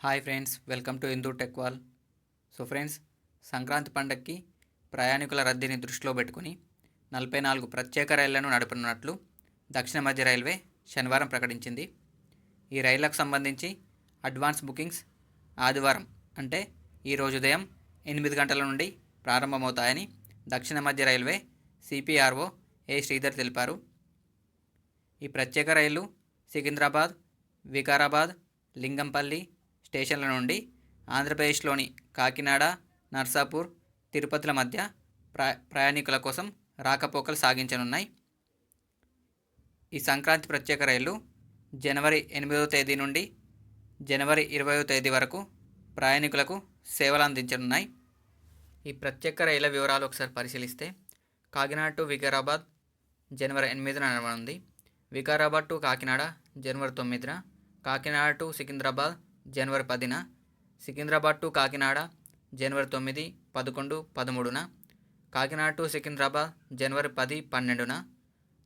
Hi friends, welcome to Hindu tech wall. So friends, Sankranti పండగకి ప్రయాణికుల రద్దీని దృష్టిలో పెట్టుకుని 44 ప్రత్యేక రైళ్లను నడపనున్నట్లు దక్షిణ మధ్య రైల్వే శనివారం ప్రకటించింది. ఈ రైళ్లకు సంబంధించి అడ్వాన్స్ బుకింగ్స్ ఆదివారం అంటే ఈరోజు ఉదయం 8 గంటల నుండి ప్రారంభమవుతాయని దక్షిణ మధ్య రైల్వే సిపిఆర్ఓ ఏ శ్రీధర్ తెలిపారు. ఈ ప్రత్యేక రైళ్లు సికింద్రాబాద్, వికారాబాద్, లింగంపల్లి స్టేషన్ల నుండి ఆంధ్రప్రదేశ్లోని కాకినాడ, నర్సాపూర్, తిరుపతిల మధ్య ప్రయాణికుల కోసం రాకపోకలు సాగించనున్నాయి. ఈ సంక్రాంతి ప్రత్యేక రైళ్లు జనవరి 8వ తేదీ నుండి జనవరి 20వ తేదీ వరకు ప్రయాణికులకు సేవలు అందించనున్నాయి. ఈ ప్రత్యేక రైళ్ల వివరాలు ఒకసారి పరిశీలిస్తే కాకినాడ టు వికారాబాద్ జనవరి 8న నడవనుంది. వికారాబాద్ టు కాకినాడ జనవరి 9న, కాకినాడ టు సికింద్రాబాద్ జనవరి 10న, సికింద్రాబాద్ టు కాకినాడ జనవరి 9, 11, 13న, కాకినాడ టు సికింద్రాబాద్ జనవరి 10, 12న,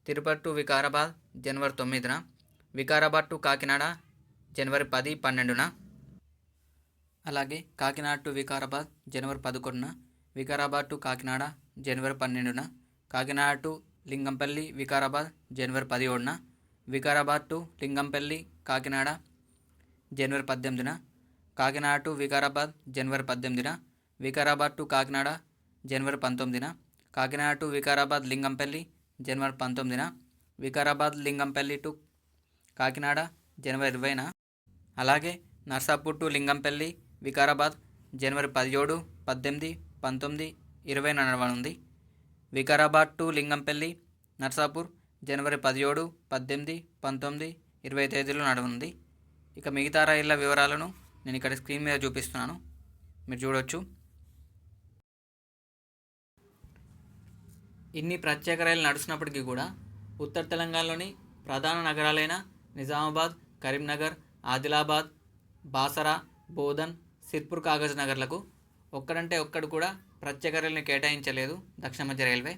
తిరుపతి టు వికారాబాద్ జనవరి 9న, వికారాబాద్ టు కాకినాడ జనవరి 10, 12న, అలాగే కాకినాడ టు వికారాబాద్ జనవరి 11న, వికారాబాద్ టు కాకినాడ జనవరి 12న, కాకినాడ టు లింగంపల్లి వికారాబాద్ జనవరి 17న, వికారాబాద్ టు లింగంపల్లి కాకినాడ జనవరి 18న, కాకినాడ టు వికారాబాద్ జనవరి 18న, వికారాబాద్ టు కాకినాడ జనవరి 19న, కాకినాడ టు వికారాబాద్ లింగంపల్లి జనవరి 19న, వికారాబాద్ లింగంపల్లి టు కాకినాడ జనవరి 20న, అలాగే నర్సాపూర్ టు లింగంపల్లి వికారాబాద్ జనవరి 17, 18, 19, 20న నడవనుంది. వికారాబాద్ టు లింగంపల్లి నర్సాపూర్ జనవరి 17, 18, 19, 20 తేదీలో నడవనుంది. ఇక మిగతా రైళ్ల వివరాలను నేను ఇక్కడ స్క్రీన్ మీద చూపిస్తున్నాను, మీరు చూడవచ్చు. ఇన్ని ప్రత్యేక రైళ్లు నడుస్తున్నప్పటికీ కూడా ఉత్తర తెలంగాణలోని ప్రధాన నగరాలైన నిజామాబాద్, కరీంనగర్, ఆదిలాబాద్, బాసరా, బోధన్, సిర్పూర్ కాగజ్ నగర్లకు ఒక్కడంటే ఒక్కడు కూడా ప్రత్యేక రైలుని కేటాయించలేదు దక్షిణ మధ్య రైల్వే.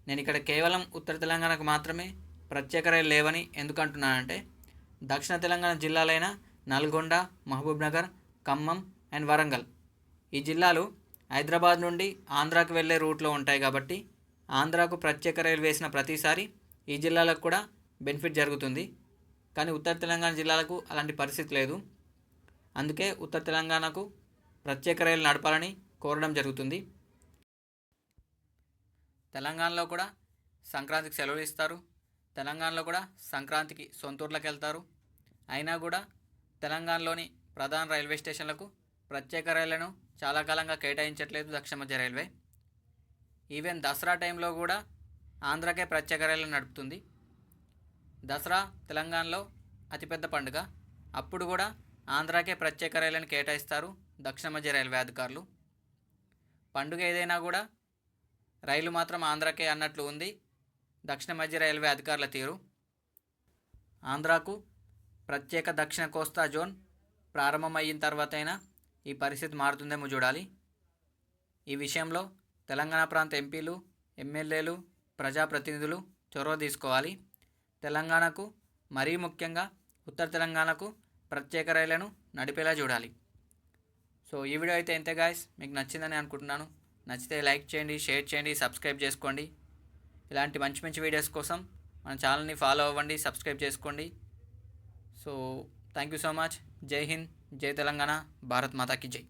నేను ఇక్కడ కేవలం ఉత్తర తెలంగాణకు మాత్రమే ప్రత్యేక రైలు లేవని ఎందుకు అంటున్నానంటే, దక్షిణ తెలంగాణ జిల్లాలైన నల్గొండ, మహబూబ్ నగర్, ఖమ్మం అండ్ వరంగల్ ఈ జిల్లాలు హైదరాబాద్ నుండి ఆంధ్రాకు వెళ్ళే రూట్లో ఉంటాయి కాబట్టి ఆంధ్రాకు ప్రత్యేక రైలు వేసిన ప్రతిసారి ఈ జిల్లాలకు కూడా బెనిఫిట్ జరుగుతుంది. కానీ ఉత్తర తెలంగాణ జిల్లాలకు అలాంటి పరిస్థితి లేదు. అందుకే ఉత్తర తెలంగాణకు ప్రత్యేక రైలు నడపాలని కోరడం జరుగుతుంది. తెలంగాణలో కూడా సంక్రాంతికి సెలవులు ఇస్తారు. తెలంగాణలో కూడా సంక్రాంతికి సొంతూర్లకు వెళ్తారు. అయినా కూడా తెలంగాణలోని ప్రధాన రైల్వే స్టేషన్లకు ప్రత్యేక రైళ్లను చాలా కాలంగా కేటాయించట్లేదు దక్షిణ మధ్య రైల్వే. ఈవెన్ దసరా టైంలో కూడా ఆంధ్రాకే ప్రత్యేక రైళ్లను నడుపుతుంది. దసరా తెలంగాణలో అతిపెద్ద పండుగ, అప్పుడు కూడా ఆంధ్రాకే ప్రత్యేక రైళ్లను కేటాయిస్తారు దక్షిణ మధ్య రైల్వే అధికారులు. పండుగ ఏదైనా కూడా రైలు మాత్రం ఆంధ్రాకే అన్నట్లు ఉంది దక్షిణ మధ్య రైల్వే అధికారుల తీరు. ఆంధ్రాకు ప్రత్యేక దక్షిణ కోస్తా జోన్ ప్రారంభమయిన తర్వాతైనా ఈ పరిస్థితి మారుతుందేమో చూడాలి. ఈ విషయంలో తెలంగాణ ప్రాంత ఎంపీలు, ఎమ్మెల్యేలు, ప్రజాప్రతినిధులు చొరవ తీసుకోవాలి. తెలంగాణకు మరీ ముఖ్యంగా ఉత్తర తెలంగాణకు ప్రత్యేక రైళ్లను నడిపేలా చూడాలి. సో ఈ వీడియో అయితే ఇంతే గాయ్స్, మీకు నచ్చిందని అనుకుంటున్నాను. నచ్చితే లైక్ చేయండి, షేర్ చేయండి, సబ్స్క్రైబ్ చేసుకోండి. ఇలాంటి మంచి మంచి వీడియోస్ కోసం మన ఛానల్ని ఫాలో అవ్వండి, సబ్స్క్రైబ్ చేసుకోండి. So thank you so much. జై హింద్, జై తెలంగాణ, భారత్ మాతా కీ జై.